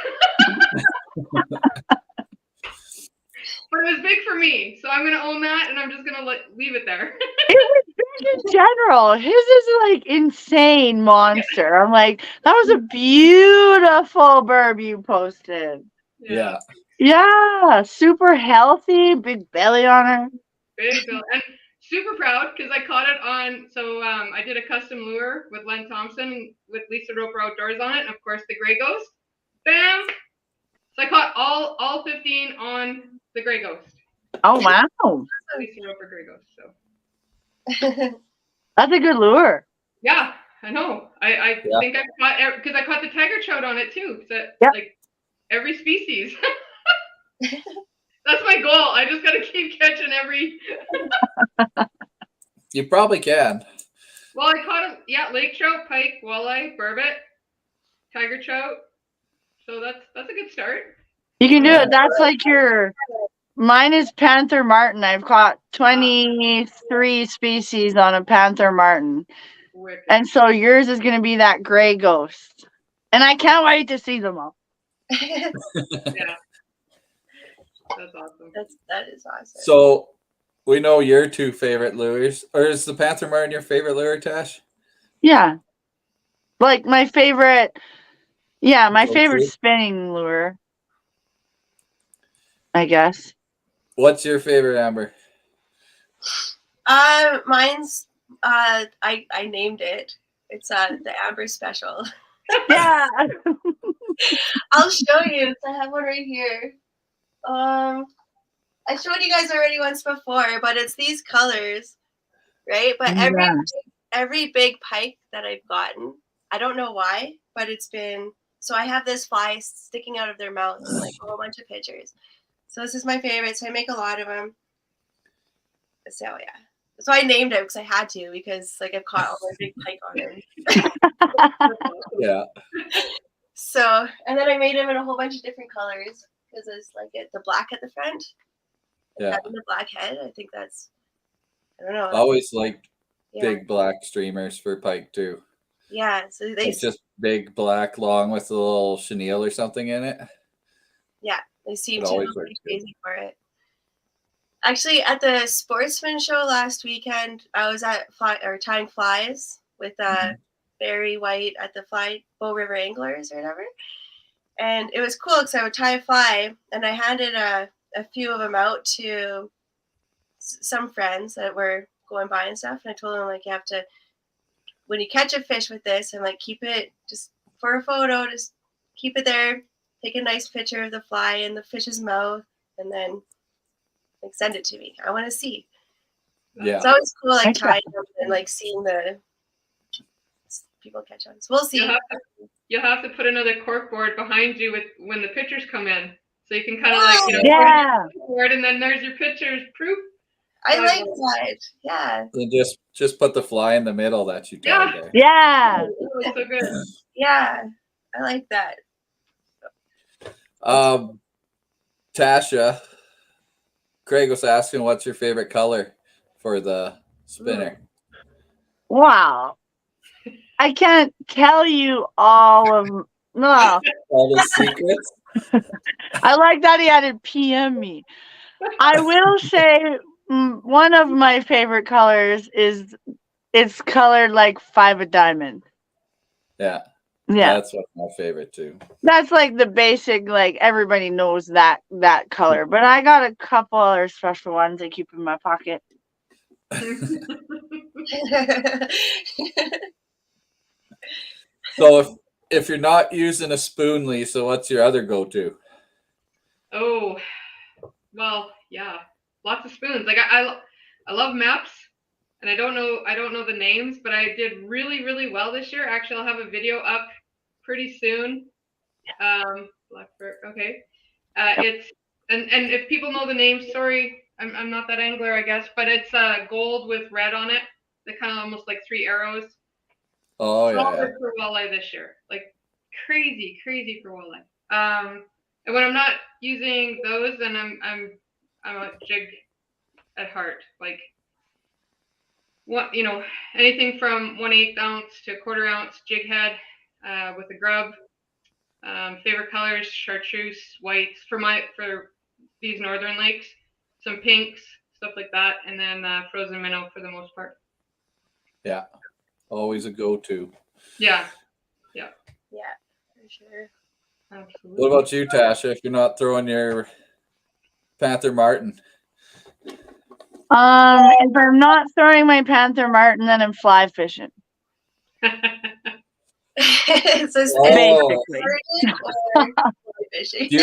But it was big for me, so I'm gonna own that, and I'm just gonna leave it there. It was big in general. His is like insane monster. I'm like, that was a beautiful burb you posted. Yeah. Yeah, super healthy, big belly on her. Big bill, and super proud because I caught it on. So I did a custom lure with Len Thompson with Lisa Roper Outdoors on it, and of course the Gray Ghost. Bam! So I caught all 15 on the Gray Ghost. Oh wow, Lisa Roper Gray Ghost. So that's a good lure. yeah, I know. I think I caught because I caught the tiger trout on it too. So like every species. That's my goal. I just gotta keep catching every. You probably can. Well, I caught them. Yeah, lake trout, pike, walleye, burbot, tiger trout. So that's a good start. You can do it. That's like mine is panther martin. I've caught 23 species on a panther martin. Wicked. And so yours is going to be that gray ghost. And I can't wait to see them all. Yeah. That's awesome. That is awesome. So we know your two favorite lures. Or is the Panther Martin your favorite lure, Tash? Yeah. Like my favorite, favorite true. spinning lure, I guess. What's your favorite, Amber? Mine's I named it. It's the Amber Special. Yeah. I'll show you. I have one right here. I showed you guys already once before, but it's these colors, right? But every big pike that I've gotten, I don't know why, but it's been so I have this fly sticking out of their mouth, like a whole bunch of pictures. So this is my favorite. So I make a lot of them. So yeah. So I named it because I had to, because like I've caught all my big pike on it. Yeah. So, and then I made them in a whole bunch of different colors because it's like the black at the front. Yeah. And the black head. I think that's, I don't know. Always liked big black streamers for pike too. Yeah. So it's just big black long with a little chenille or something in it. Yeah. They seem to be crazy for it. Actually, at the Sportsman show last weekend, I was at tying flies with Barry White at the Bow River Anglers or whatever. And it was cool because I would tie a fly and I handed a few of them out to some friends that were going by and stuff. And I told them, like, you have to, when you catch a fish with this, and like keep it just for a photo, just keep it there, take a nice picture of the fly in the fish's mouth, and then like send it to me. I want to see. Yeah. It's always cool, like tying them and like seeing the people catch on. So we'll see. You'll have to put another cork board behind you with when the pictures come in, so you can kind of like board, and then there's your pictures proof. I like that. Yeah. And just put the fly in the middle that you tied there. Yeah. So good. Yeah, I like that. Tasha, Craig was asking, what's your favorite color for the spinner? Wow. I can't tell you all of all the secrets. I like that he added PM me. I will say one of my favorite colors is it's colored like 5 of diamond. Yeah. Yeah. That's what's my favorite too. That's like the basic, like everybody knows that color. But I got a couple other special ones I keep in my pocket. So if you're not using a spoon, Lisa, what's your other go-to? Oh, well, yeah, lots of spoons. Like I love maps, and I don't know the names, but I did really, really well this year. Actually, I'll have a video up pretty soon. Blackbird, okay. It's and if people know the name, sorry, I'm not that angler, I guess, but it's gold with red on it. The kind of almost like 3 arrows. Oh yeah. For walleye this year, like crazy for walleye. And when I'm not using those, then I'm a jig at heart. Like what, anything from 1/8 ounce to 1/4 ounce jig head with a grub. Favorite colors: chartreuse, whites for these northern lakes, some pinks, stuff like that, and then frozen minnow for the most part. Yeah, always a go-to. Yeah, for sure. absolutely. What about you, Tasha? If you're not throwing your Panther Martin, If I'm not throwing my Panther Martin, then I'm fly fishing. So Oh. fishing. do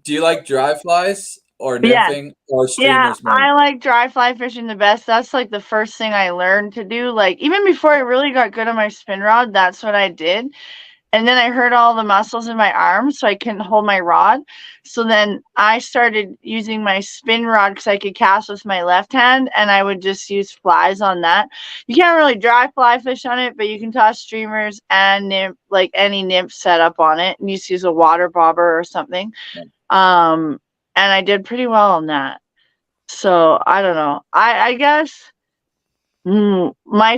you like dry flies or Yeah. nymphing or Yeah, streamers more? I like dry fly fishing the best. That's like the first thing I learned to do. Like even before I really got good on my spin rod, that's what I did. And then I hurt all the muscles in my arms, so I couldn't hold my rod. So then I started using my spin rod because I could cast with my left hand, and I would just use flies on that. You can't really dry fly fish on it, but you can toss streamers and nymph, like any nymph setup on it, and you just use a water bobber or something. And I did pretty well on that. So I don't know. I guess my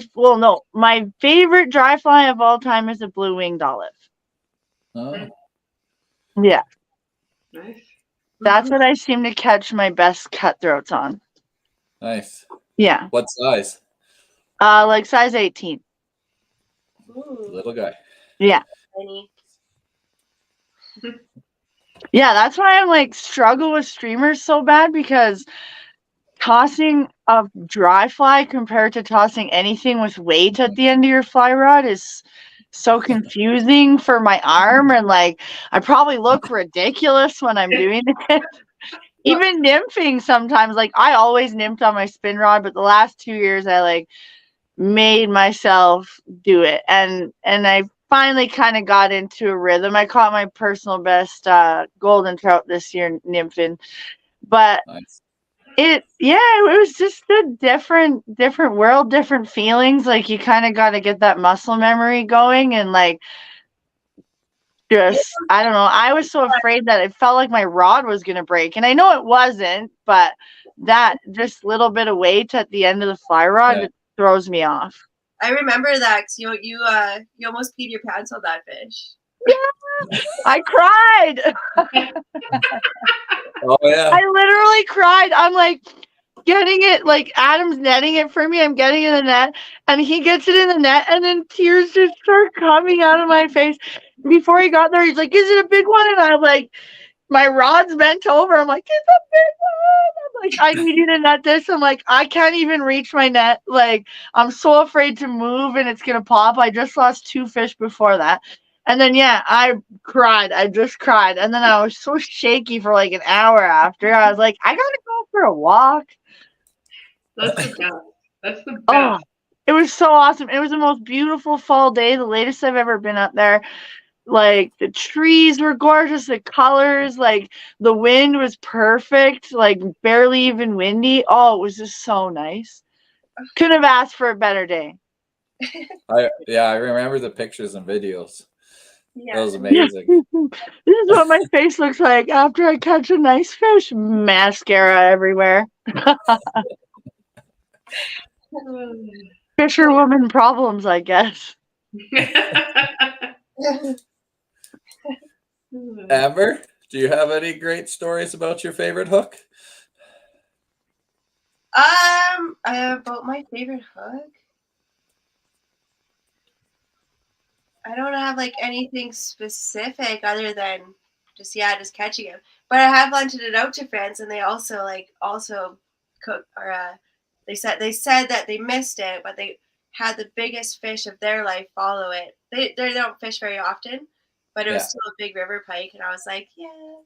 favorite dry fly of all time is a blue winged olive. Oh, Yeah, Nice. that's what I seem to catch my best cutthroats on. nice. Yeah, What size? like size 18. Ooh, Little guy. Yeah, tiny. yeah. That's why I'm like struggle with streamers so bad because tossing a dry fly compared to tossing anything with weight at the end of your fly rod is so confusing for my arm, and like I probably look ridiculous when I'm doing it. Even nymphing sometimes, like I always nymphed on my spin rod, but the last 2 years I like made myself do it, and I finally kind of got into a rhythm. I caught my personal best golden trout this year nymphing, but Nice. it was just a different world, different feelings. Like you kind of got to get that muscle memory going, and like just I don't know, I was so afraid that it felt like my rod was gonna break, and I know it wasn't, but that just little bit of weight at the end of the fly rod Yeah. throws me off. I remember that 'cause you almost peed your pants on that fish. I cried. Oh yeah. I literally cried. I'm like getting it, like Adam's netting it for me. I'm getting it in the net, and he gets it in the net, and then tears just start coming out of my face. Before he got there, he's like, "Is it a big one?" And I'm like, my rod's bent over. I'm like, "It's a big one." I'm like, "I need you to net this." I'm like, "I can't even reach my net. Like, I'm so afraid to move, and it's gonna pop." I just lost 2 fish before that. And then I cried. I just cried. And then I was so shaky for like an hour after. I was like, I gotta go for a walk. That's the best. That's the best. Oh, it was so awesome. It was the most beautiful fall day, the latest I've ever been up there. Like the trees were gorgeous, the colors, like the wind was perfect, like barely even windy. Oh, it was just so nice. Couldn't have asked for a better day. I remember the pictures and videos. Yeah. That was amazing. This is what my face looks like after I catch a nice fish. Mascara everywhere. Fisherwoman problems, I guess. Amber, do you have any great stories about your favorite hook? About my favorite hook. I don't have like anything specific other than just catching him. But I have lent it out to friends, and they also cook or they said that they missed it, but they had the biggest fish of their life follow it. They don't fish very often, but it was still a big river pike, and I was like, yeah,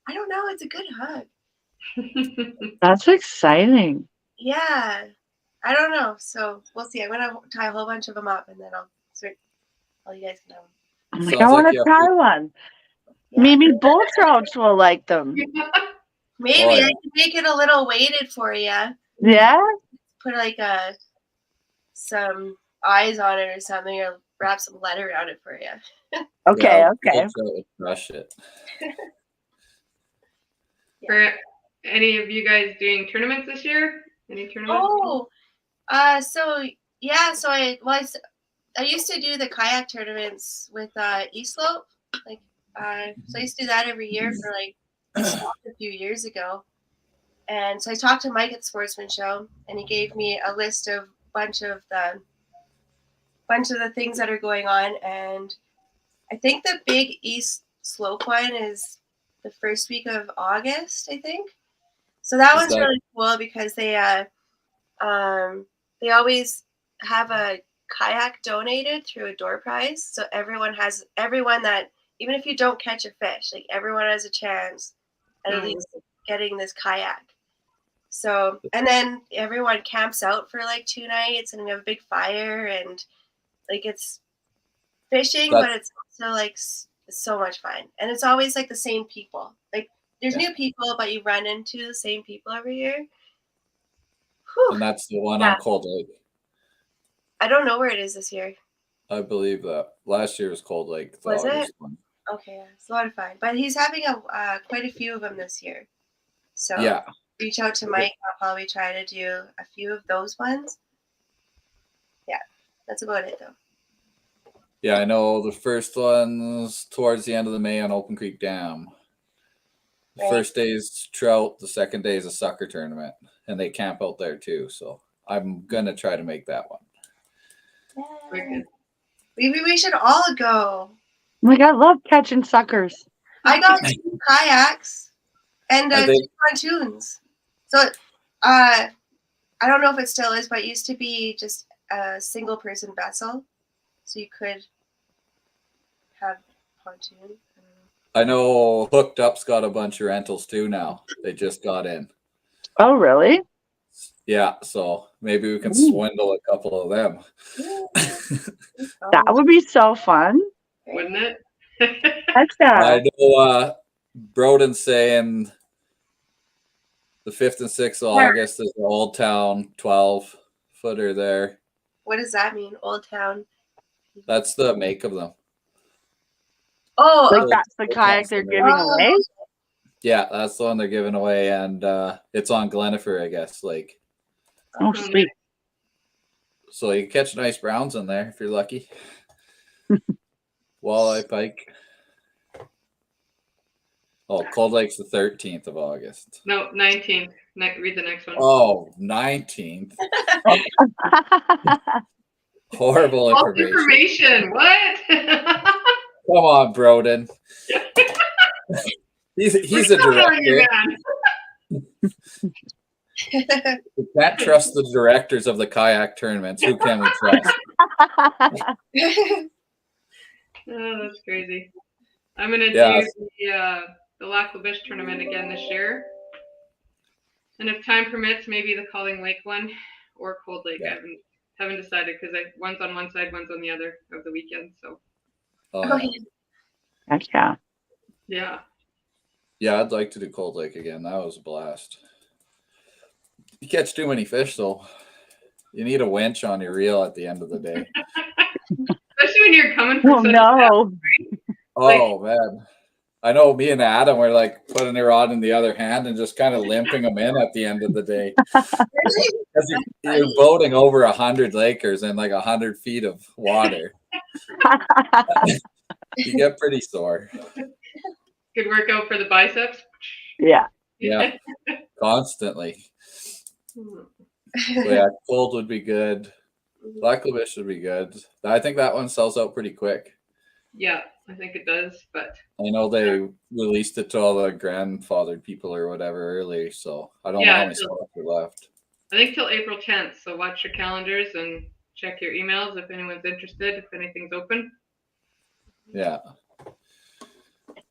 I don't know, it's a good hook. That's exciting. Yeah, I don't know. So we'll see. I'm gonna tie a whole bunch of them up, and then I'll sort. All you guys know. I'm like, I want to try one. Yeah. Maybe bull trouts will like them. Maybe I can make it a little weighted for you. Yeah. Put like some eyes on it or something, or wrap some lead around it for you. Okay. Yeah, crush it. For any of you guys doing tournaments this year? Any tournaments? Oh, so yeah, so I used to do the kayak tournaments with Slope. Like, so I used to do that every year for like I stopped a few years ago. And so I talked to Mike at Sportsman Show, and he gave me a list of bunch of the things that are going on. And I think the big East Slope one is the first week of August, I think. So that one's really cool because they always have a kayak donated through a door prize. So everyone that, even if you don't catch a fish, like everyone has a chance at least getting this kayak. So, and then everyone camps out for like 2 nights, and we have a big fire, and like it's fishing, but it's also like it's so much fun. And it's always like the same people. Like there's new people, but you run into the same people every year. Whew. And that's the one on Cold Lake. I don't know where it is this year. I believe that last year was Cold Lake. Was August it? One. Okay, it's a lot of fun. But he's having quite a few of them this year. So yeah, reach out to Mike. I'll probably try to do a few of those ones. Yeah, that's about it though. Yeah, I know the first one's towards the end of the May on Open Creek Dam. The first day is trout. The second day is a sucker tournament, and they camp out there too. So I'm gonna try to make that one. Yeah. Maybe we should all go. Like, I love catching suckers. I got 2 kayaks and 2 pontoons. So I don't know if it still is, but it used to be just a single person vessel. So you could have pontoon. I know Hooked Up's got a bunch of rentals too now. They just got in. Oh, really? Yeah, so maybe we can swindle a couple of them. That would be so fun. Wouldn't it? I know Broden's saying the 5th and 6th of August is the Old Town 12-footer there. What does that mean, Old Town? That's the make of them. Oh, like that's the kayak they're giving away? Yeah, that's the one they're giving away, and it's on Glenifer, I guess. Like, oh, sweet. So you catch nice browns in there if you're lucky. Walleye, pike. Oh, Cold Lake's the 13th of August. No, 19th. Read the next one. Oh, 19th. Horrible information. What? Come on, Broden. He's a director. We can't trust the directors of the kayak tournaments. Who can we trust? Oh, that's crazy. I'm gonna do the Lac La Biche tournament again this year, and if time permits, maybe the Calling Lake one or Cold Lake. Yeah. I haven't decided because one's on one side, one's on the other of the weekend. So. Yeah. Yeah, I'd like to do Cold Lake again. That was a blast. You catch too many fish, though. You need a winch on your reel at the end of the day. Especially when you're coming from such no. Oh, man. I know me and Adam were like putting the rod in the other hand and just kind of limping them in at the end of the day. You're boating over 100 acres in like 100 feet of water. You get pretty sore. Good workout for the biceps. Yeah. Yeah. Constantly. So yeah, Cold would be good. Lac La Biche would be good. I think that one sells out pretty quick. Yeah, I think it does, but I know they released it to all the grandfathered people or whatever early, so I don't know how many spots are left. I think till April 10th, so watch your calendars and check your emails if anyone's interested, if anything's open. Yeah.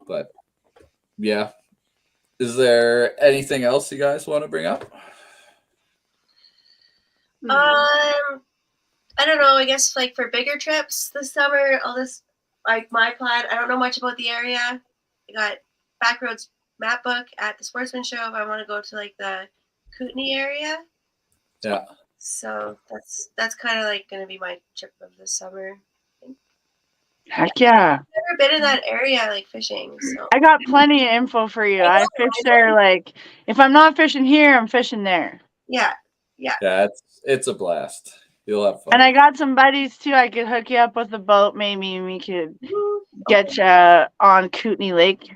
But yeah. Is there anything else you guys want to bring up? I don't know. I guess like for bigger trips this summer, all this like my plan. I don't know much about the area. I got Backroads map book at the Sportsman Show. If I want to go to like the Kootenai area. Heck yeah. Never been in that area like fishing, so I got plenty of info for you. I fish there. Like, if I'm not fishing here, I'm fishing there. yeah. Yeah, it's a blast. You'll have fun. And I got some buddies too. I could hook you up with a boat. Maybe we could get Okay. you on Kootenai Lake.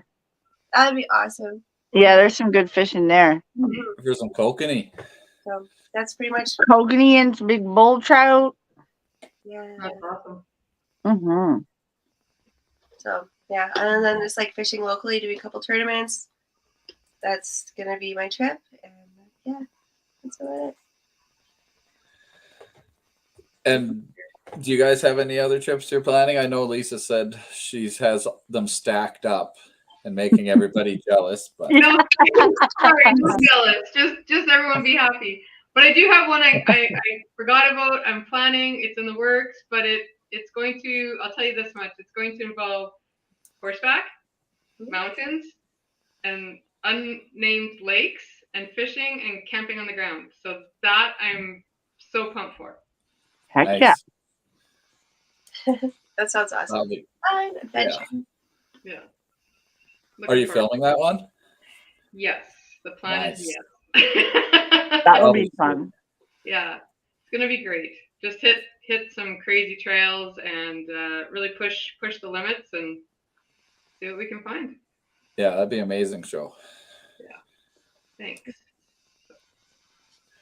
That'd be awesome. Yeah, there's some good fishing there. For some kokanee. So that's pretty much Kokanee and some big bull trout. yeah. That's awesome. Mm-hmm. So yeah, and then just like fishing locally, doing a couple tournaments. That's gonna be my trip, and yeah, that's about it. And do you guys have any other trips you're planning? I know Lisa said she has them stacked up and making everybody jealous, but No, sorry, I'm jealous. Just everyone be happy. But I do have one I forgot about. I'm planning. It's in the works, but it's going to. I'll tell you this much. It's going to involve horseback, mountains, and unnamed lakes, and fishing and camping on the ground. So that I'm so pumped for. Heck nice. yeah. That sounds awesome. That'll be- Fun adventure. Yeah. Are you Looking forward. filming that one? Yes. The plan is Nice. yes. That That'll would be be fun. Yeah. It's gonna be great. Just hit some crazy trails and really push the limits and see what we can find. Yeah, that'd be an amazing show. Thanks. It's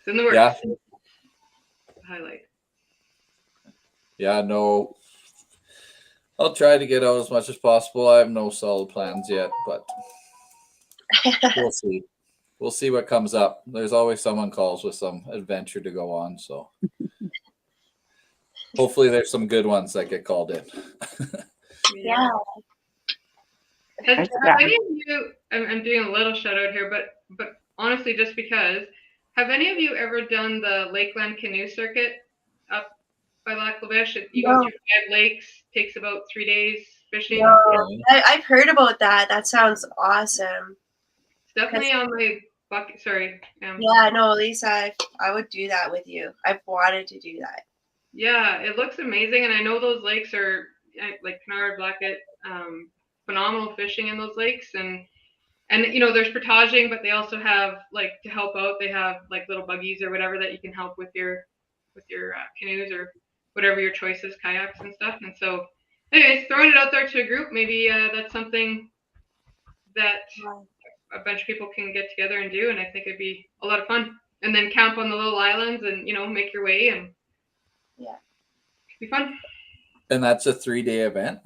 in the works. Yeah. Highlight. Yeah, no. I'll try to get out as much as possible. I have no solid plans yet, but we'll see. We'll see what comes up. There's always someone calls with some adventure to go on, so hopefully there's some good ones that get called in. Yeah. Have any of you? I'm doing a little shout out here, but honestly, just because, have any of you ever done the Lakeland canoe circuit up by Lac La Biche? You go through 5 lakes. Takes about 3 days fishing. No. I've heard about that. That sounds awesome. It's definitely on my bucket. Sorry. Yeah, no, Lisa, I would do that with you. I've wanted to do that. Yeah, it looks amazing, and I know those lakes are like Canard, Blackett, phenomenal fishing in those lakes, and you know there's portaging, but they also have like to help out. They have like little buggies or whatever that you can help with your canoes or whatever your choice is, kayaks and stuff. And so, anyways, throwing it out there to a group, maybe that's something that a bunch of people can get together and do, and I think it'd be a lot of fun. And then camp on the little islands, and you know make your way, and yeah, it'd be fun. And that's a 3-day event?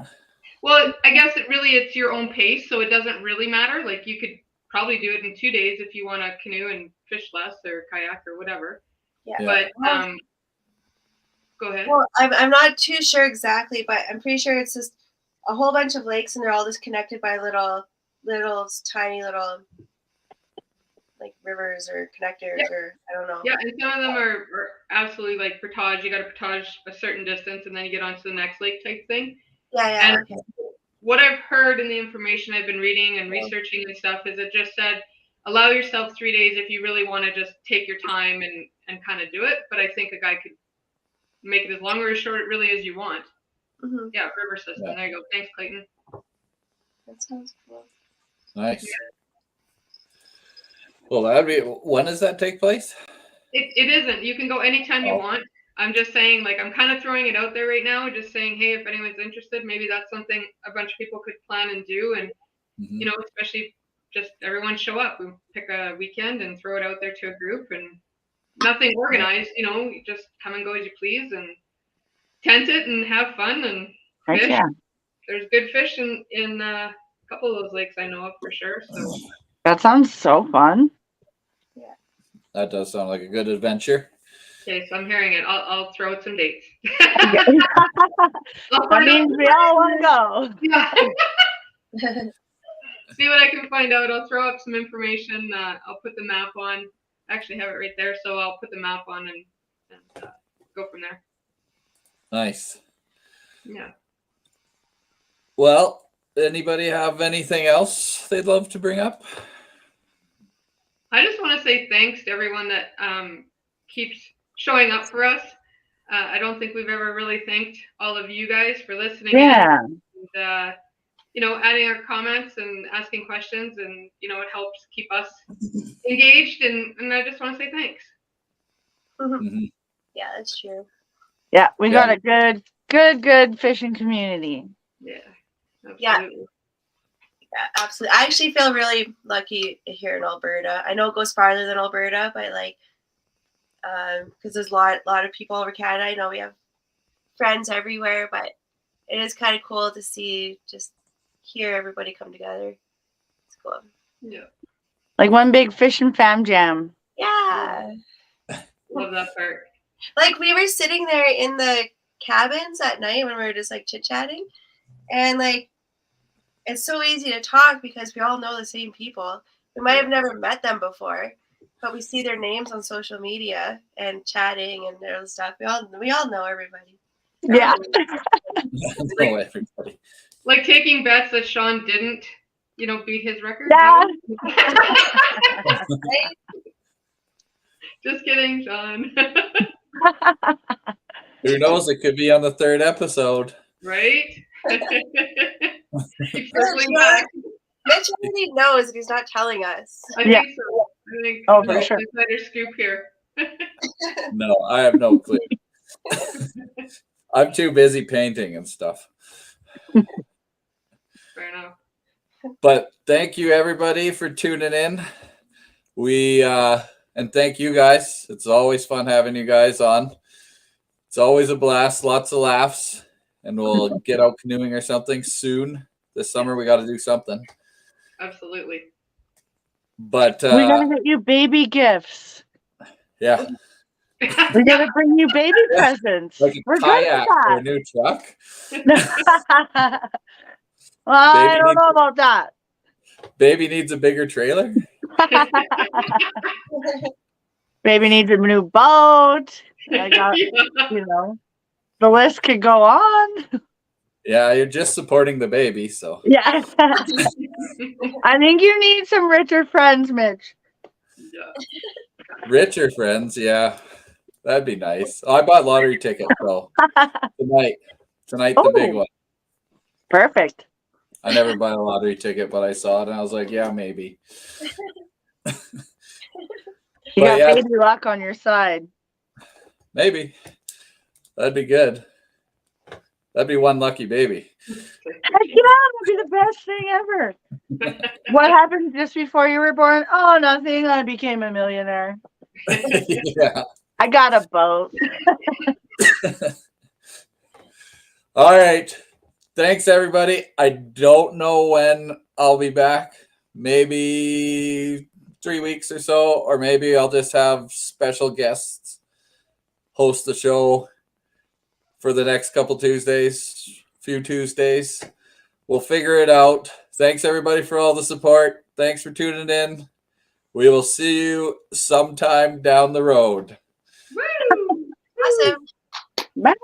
Well, I guess it's your own pace, so it doesn't really matter. Like you could probably do it in 2 days if you want to canoe and fish less or kayak or whatever. Yeah. But go ahead. Well, I'm not too sure exactly, but I'm pretty sure it's just a whole bunch of lakes, and they're all just connected by little tiny little like rivers or connectors or I don't know. Yeah, and some of them are absolutely like portage. You got to portage a certain distance, and then you get onto the next lake type thing. Yeah. And what I've heard in the information I've been reading and researching and stuff is it just said allow yourself 3 days if you really want to just take your time and kind of do it. But I think a guy could make it as long or as short really as you want. Mm-hmm. Yeah, river system. Yeah. There you go. Thanks, Clayton. That sounds cool. Nice. Well, that'd be. When does that take place? It isn't. You can go anytime you want. I'm just saying, like, I'm kind of throwing it out there right now, just saying, hey, if anyone's interested, maybe that's something a bunch of people could plan and do. And, you know, especially just everyone show up. We pick a weekend and throw it out there to a group and nothing organized, you know, just come and go as you please and tent it and have fun and fish. Yeah. There's good fish in a couple of those lakes I know of for sure. So that sounds so fun. Yeah. That does sound like a good adventure. Okay, so I'm hearing it. I'll throw out some dates. That means we all want to go. Yeah. See what I can find out. I'll throw up some information. I'll put the map on. I actually have it right there, so I'll put the map on and go from there. Nice. Yeah. Well, anybody have anything else they'd love to bring up? I just want to say thanks to everyone that keeps showing up for us. I don't think we've ever really thanked all of you guys for listening Yeah. in and, adding our comments and asking questions, and, it helps keep us engaged, and I just want to say thanks. Mhm. Yeah, that's true. Yeah, we Yeah. got a good fishing community. Yeah, Yeah. absolutely. Yeah, absolutely. I actually feel really lucky here in Alberta. I know it goes farther than Alberta, but like, because there's a lot of people over Canada. I know we have friends everywhere, but it is kind of cool to hear everybody come together. It's cool. Yeah, Like one big fishing fam jam. Yeah. love that part. Like we were sitting there in the cabins at night when we were just like chit-chatting, and like it's so easy to talk because we all know the same people. We might have never met them before, but we see their names on social media and chatting and their stuff. We all know everybody. Yeah. No, everybody. Like taking bets that Sean didn't, beat his record. Yeah. Right? Just kidding, Sean. Who knows? It could be on the 3rd episode. Right? Keep circling back. Mitch already knows if he's not telling us. I Yeah. think so. I think Oh, for sure. insider scoop here. No, I have no clue. I'm too busy painting and stuff. Fair enough. But thank you everybody for tuning in. And thank you guys. It's always fun having you guys on. It's always a blast, lots of laughs, and we'll get out canoeing or something soon. This summer we got to do something. Absolutely. But We gotta get you baby gifts. yeah, We gotta bring you baby presents. like a We're good kayak at for a new truck. that. Well, I don't know about that. Baby needs a bigger trailer. Baby needs a new boat. I got, the list could go on. Yeah, you're just supporting the baby, so Yeah. I think you need some richer friends, Mitch. Yeah. richer friends. Yeah, that'd be nice. Oh, I bought lottery tickets though. Tonight the big Oh. one. Perfect. I never buy a lottery ticket, but I saw it and I was like, yeah, maybe. You got yeah. baby luck on your side. Maybe. That'd be good. That'd be one lucky baby. Heck yeah, that'd be the best thing ever. What happened just before you were born? Oh, nothing. I became a millionaire. Yeah. I got a boat. All right. Thanks, everybody. I don't know when I'll be back. Maybe 3 weeks or so, or maybe I'll just have special guests host the show for the next few Tuesdays. We'll figure it out. Thanks, everybody, for all the support. Thanks for tuning in. We will see you sometime down the road. Woo! Awesome. Bye.